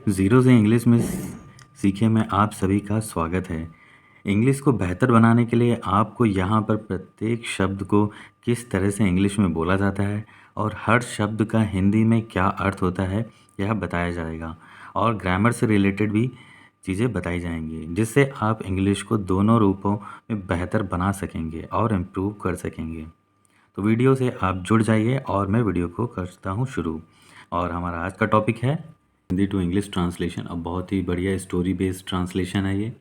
Zero से English में सीखे में आप सभी का स्वागत है। इंग्लिश को बेहतर बनाने के लिए आपको यहाँ पर प्रत्येक शब्द को किस तरह से इंग्लिश में बोला जाता है और हर शब्द का हिंदी में क्या अर्थ होता है यह बताया जाएगा और ग्रामर से रिलेटेड भी चीज़ें बताई जाएंगी, जिससे आप इंग्लिश को दोनों रूपों में बेहतर बना सकेंगे और इम्प्रूव कर सकेंगे। तो वीडियो से आप जुड़ जाइए और मैं वीडियो को करता हूँ शुरू। और हमारा आज का टॉपिक है हिंदी टू इंग्लिश ट्रांसलेशन। अब बहुत ही बढ़िया स्टोरी बेस्ड ट्रांसलेशन है ये,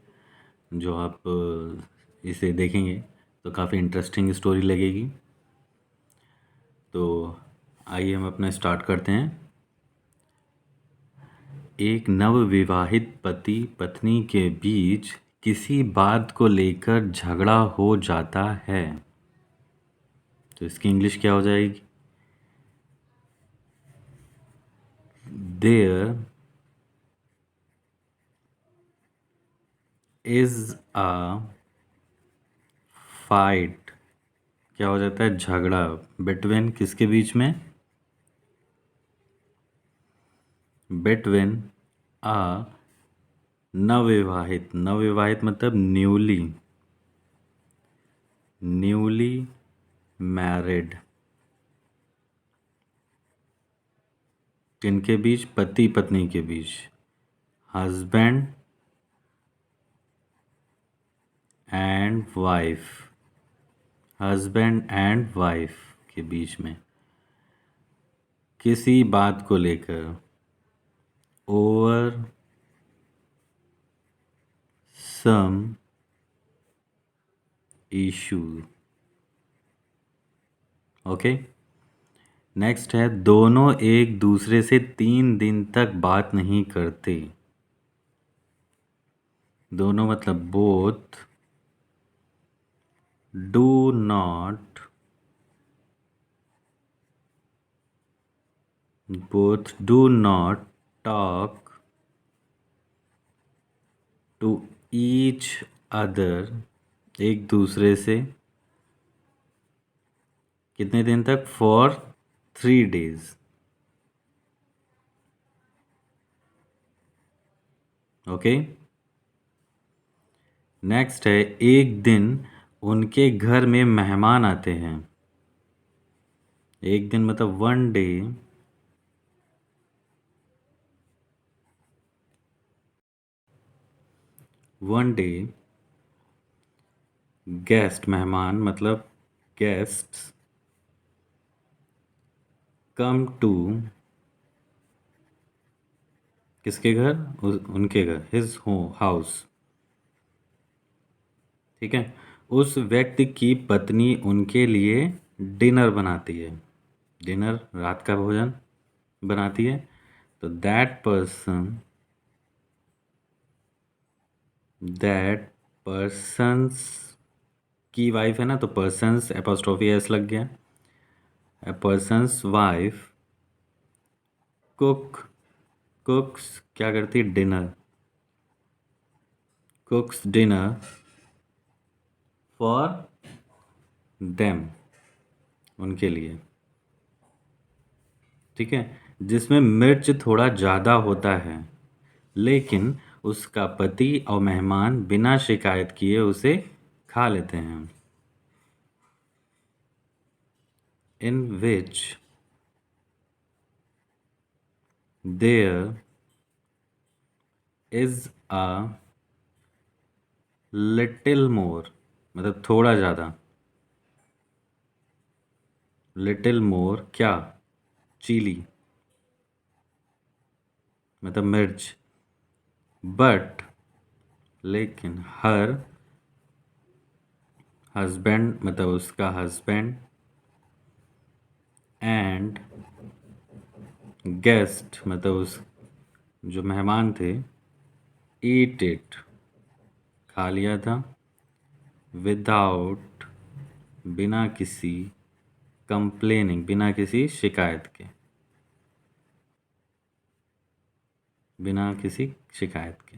जो आप इसे देखेंगे तो काफ़ी इंटरेस्टिंग स्टोरी लगेगी। तो आइए हम अपना स्टार्ट करते हैं। एक नवविवाहित पति पत्नी के बीच किसी बात को लेकर झगड़ा हो जाता है, तो इसकी इंग्लिश क्या हो जाएगी? There is a fight. क्या हो जाता है? झगड़ा। बिटवीन किसके बीच में? बिटवीन अ नवविवाहित। नवविवाहित मतलब न्यूली मैरिड। किनके बीच? पति पत्नी के बीच। Husband and wife. Husband and wife के बीच में किसी बात को लेकर over some issue. Okay, next है दोनों एक दूसरे से 3 दिन तक बात नहीं करते। दोनों मतलब both do not talk to each other. एक दूसरे से कितने दिन तक? For 3 days। ओके, नेक्स्ट है एक दिन उनके घर में मेहमान आते हैं। एक दिन मतलब 1 day गेस्ट। मेहमान मतलब गेस्ट्स कम टू किसके घर? उनके घर। His house. ठीक है, उस व्यक्ति की पत्नी उनके लिए डिनर बनाती है। डिनर रात का भोजन बनाती है। तो दैट पर्सन्स की वाइफ है ना, तो पर्सन्स एपोस्ट्रोफी एस लग गया। ए पर्सन्स वाइफ कुक्स क्या करती है? डिनर। कुक्स डिनर फॉर देम, उनके लिए। ठीक है, जिसमें मिर्च थोड़ा ज़्यादा होता है, लेकिन उसका पति और मेहमान बिना शिकायत किए उसे खा लेते हैं। In which there is a little more मतलब थोड़ा ज़्यादा। लिटिल मोर क्या? चिली मतलब मिर्च। बट लेकिन हर हस्बैंड मतलब उसका हस्बैंड एंड गेस्ट मतलब उस जो मेहमान थे ईट इट खा लिया था विदाउट बिना किसी कंप्लेनिंग बिना किसी शिकायत के। बिना किसी शिकायत के।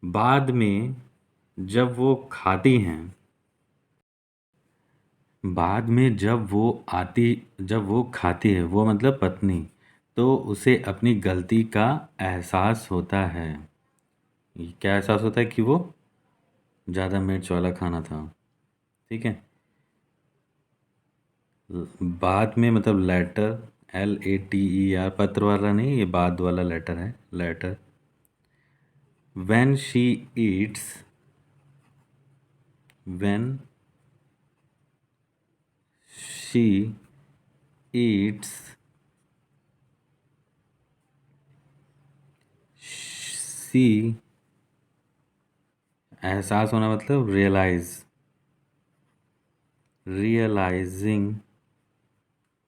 बाद में जब वो खाती हैं, बाद में जब वो खाती है, वो मतलब पत्नी, तो उसे अपनी गलती का एहसास होता है। क्या एहसास होता है? कि वो ज़्यादा मिर्च वाला खाना था। ठीक है। बाद में मतलब लेटर, LATER, पत्र वाला नहीं, ये बाद वाला लेटर है, letter. When she eats, when she eats, she, एहसास होना मतलब रियलाइज, रियलाइजिंग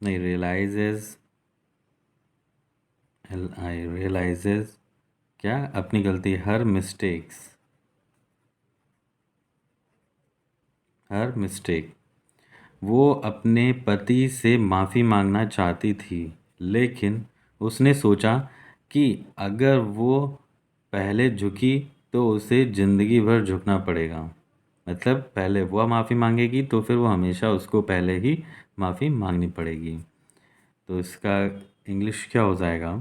नहीं, रियलाइजेज, आई रियलाइजेज क्या? अपनी गलती, हर मिस्टेक्स, हर मिस्टेक। वो अपने पति से माफ़ी मांगना चाहती थी, लेकिन उसने सोचा कि अगर वो पहले झुकी तो उसे ज़िंदगी भर झुकना पड़ेगा। मतलब पहले वो माफ़ी मांगेगी तो फिर वो हमेशा उसको पहले ही माफ़ी मांगनी पड़ेगी। तो इसका इंग्लिश क्या हो जाएगा?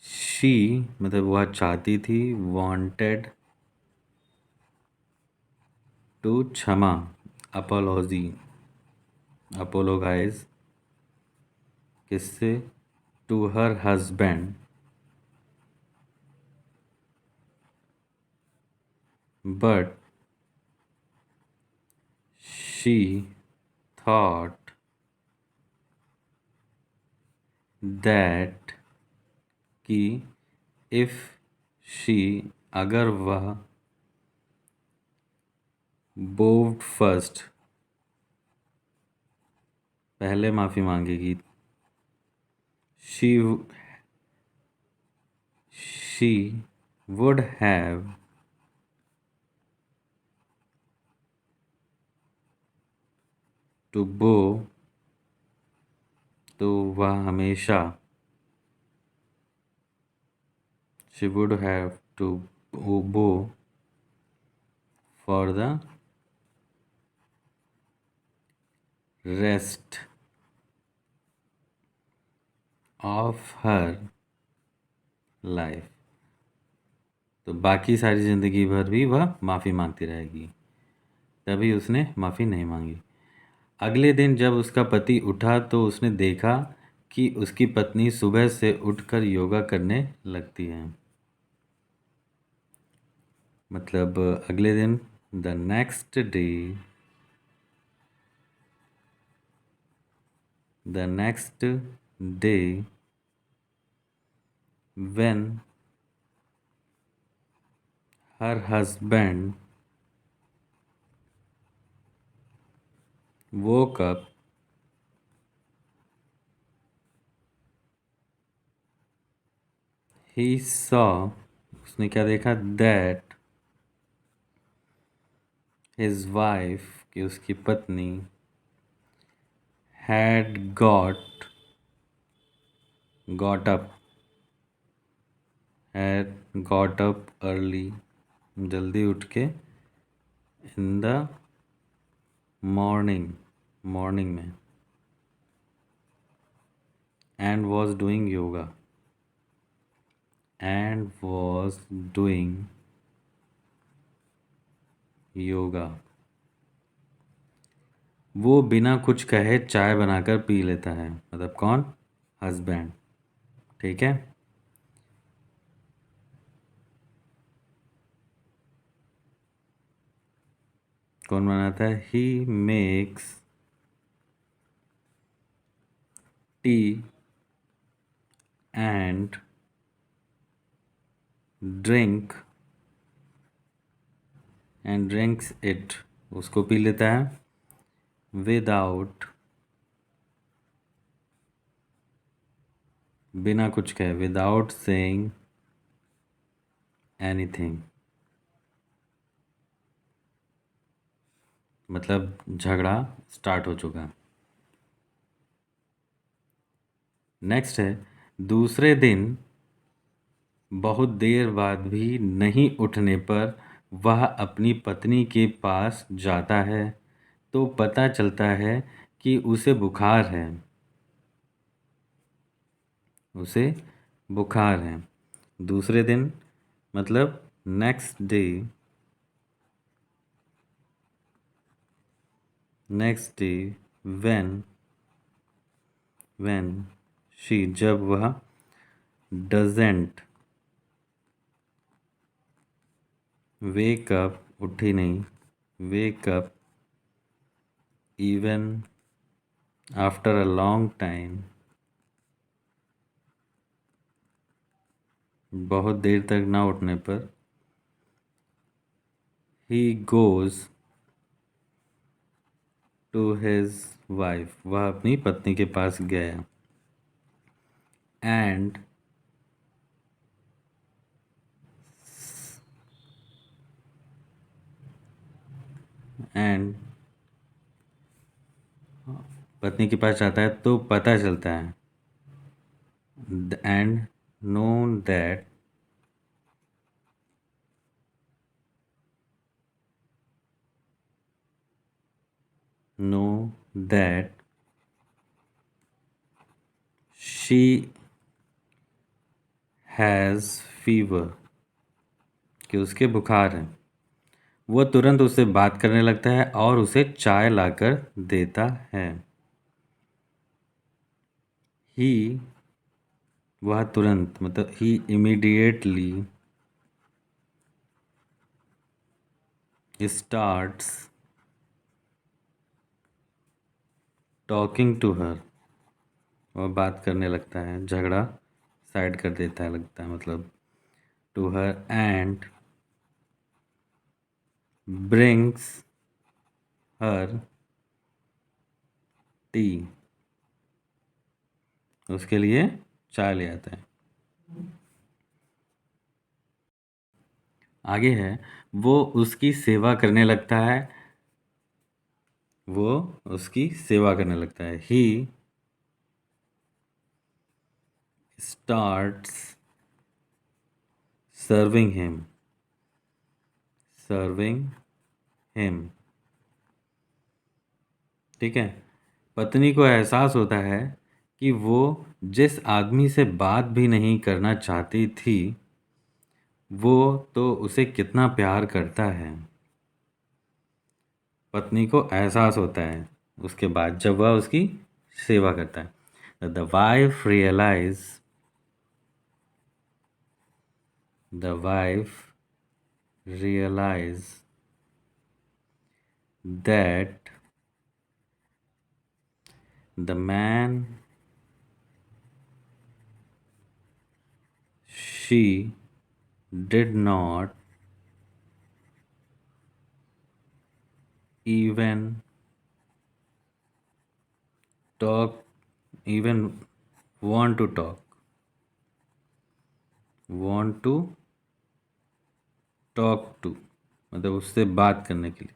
शी मतलब वह चाहती थी, वांटेड टू क्षमा, अपोलॉजी, अपोलोगाइज, किससे? To her husband, but she thought that कि इफ शी, अगर वह बोव्ड फर्स्ट, पहले माफ़ी मांगेगी, she she would have to bow, तो वह हमेशा, she would have to bow for the rest of her life, तो बाकी सारी ज़िंदगी भर भी वह माफ़ी मांगती रहेगी। तभी उसने माफ़ी नहीं मांगी। अगले दिन जब उसका पति उठा तो उसने देखा कि उसकी पत्नी सुबह से उठकर योगा करने लगती है। मतलब अगले दिन, the next day, the next day when her husband woke up, he saw, उसने क्या देखा? दैट his wife, कि उसकी पत्नी, had got up, had got up early, जल्दी उठ के, in the morning, मॉर्निंग में, and was doing yoga, and was doing yoga, वो बिना कुछ कहे चाय बनाकर पी लेता है। मतलब कौन? हस्बैंड। ठीक है। कौन बनाता है? He makes T and drink and drinks it, उसको पी लेता है, विदाउट, बिना कुछ कहे, विदाउट सेइंग एनीथिंग, मतलब झगड़ा स्टार्ट हो चुका। नेक्स्ट है, दूसरे दिन बहुत देर बाद भी नहीं उठने पर वह अपनी पत्नी के पास जाता है तो पता चलता है कि उसे बुखार है। उसे बुखार है। दूसरे दिन मतलब next day, next day when, when she, जब वह डजेंट वेक अप, उठी नहीं, wake up even after a long time, बहुत देर तक ना उठने पर, he goes to his wife, वह अपनी पत्नी के पास गया, एंड एंड पत्नी के पास जाता है तो पता चलता है, and known that, know that she has fever, कि उसके बुखार है। वो तुरंत उससे बात करने लगता है और उसे चाय लाकर देता है। ही, वह तुरंत मतलब ही immediately starts talking to her, वह बात करने लगता है, झगड़ा साइड कर देता है लगता है मतलब, to her, and brings her tea, उसके लिए चाय ले आता है। आगे है, वो उसकी सेवा करने लगता है, वो उसकी सेवा करने लगता है। He starts serving him, serving him, ठीक है। पत्नी को एहसास होता है कि वो जिस आदमी से बात भी नहीं करना चाहती थी, वो तो उसे कितना प्यार करता है। पत्नी को एहसास होता है उसके बाद जब वह उसकी सेवा करता है। The wife realize, the wife realize that the man she did not even talk, even want to talk, want to talk to, मतलब उससे बात करने के लिए।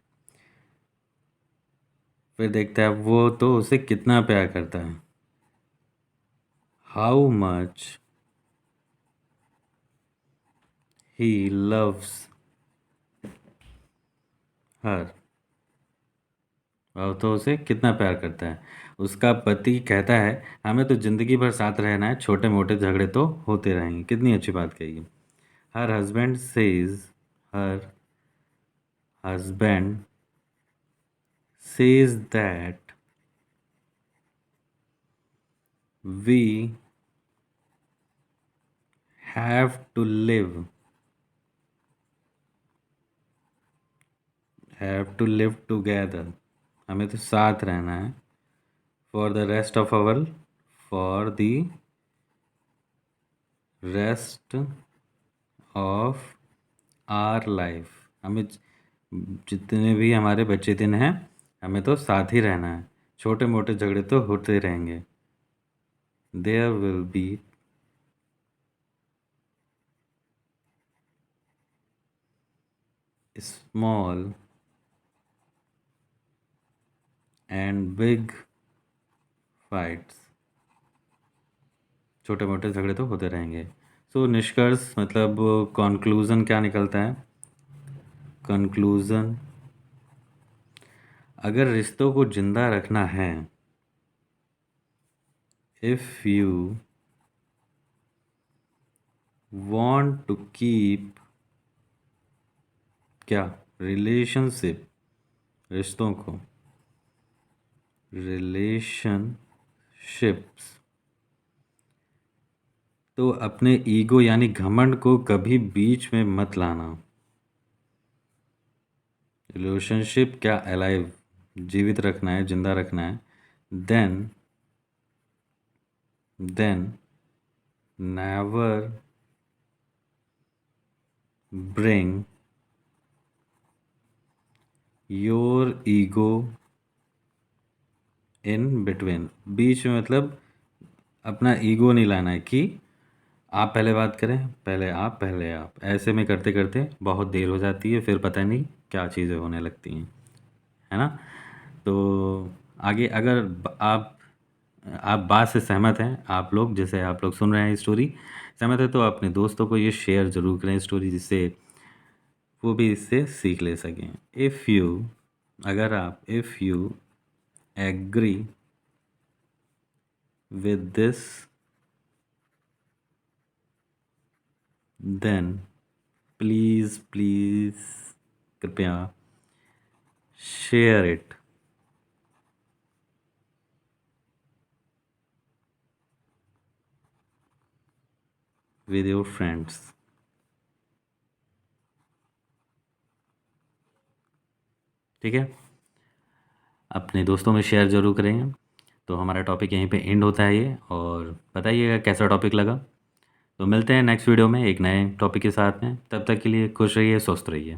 फिर देखता है वो तो उसे कितना प्यार करता है। How much he loves her, वह तो उसे कितना प्यार करता है। उसका पति कहता है हमें तो ज़िंदगी भर साथ रहना है, छोटे मोटे झगड़े तो होते रहेंगे। कितनी अच्छी बात कही है। Her husband says, her husband says that we have to live, have to live together, हमें तो साथ रहना है, for the rest of our, for the rest of our life, हमें जितने भी हमारे बचे दिन हैं हमें तो साथ ही रहना है, छोटे मोटे झगड़े तो होते रहेंगे। There will be small and big fights, छोटे मोटे झगड़े तो होते रहेंगे। सो निष्कर्ष मतलब कंक्लूज़न क्या निकलता है? कंक्लूज़न, अगर रिश्तों को ज़िंदा रखना है, if you want to keep क्या, रिलेशनशिप, रिश्तों को, रिलेशनशिप्स, तो अपने ईगो यानी घमंड को कभी बीच में मत लाना। रिलेशनशिप क्या, अलाइव, जीवित रखना है, जिंदा रखना है। Then never bring your ego in between, बीच में मतलब अपना ईगो नहीं लाना है कि आप पहले बात करें, पहले आप, ऐसे में करते करते बहुत देर हो जाती है, फिर पता नहीं क्या चीज़ें होने लगती हैं, है ना। तो आगे अगर आप बात से सहमत हैं, आप लोग जैसे आप लोग सुन रहे हैं स्टोरी, सहमत है तो अपने दोस्तों को ये शेयर ज़रूर करें स्टोरी, जिससे वो भी इससे सीख ले सकें। If you agree with this then please कृपया share it with your friends. ठीक है, अपने दोस्तों में शेयर ज़रूर करेंगे। तो हमारा टॉपिक यहीं पे एंड होता है ये, और बताइएगा कैसा टॉपिक लगा। तो मिलते हैं नेक्स्ट वीडियो में एक नए टॉपिक के साथ में, तब तक के लिए खुश रहिए, स्वस्थ रहिए।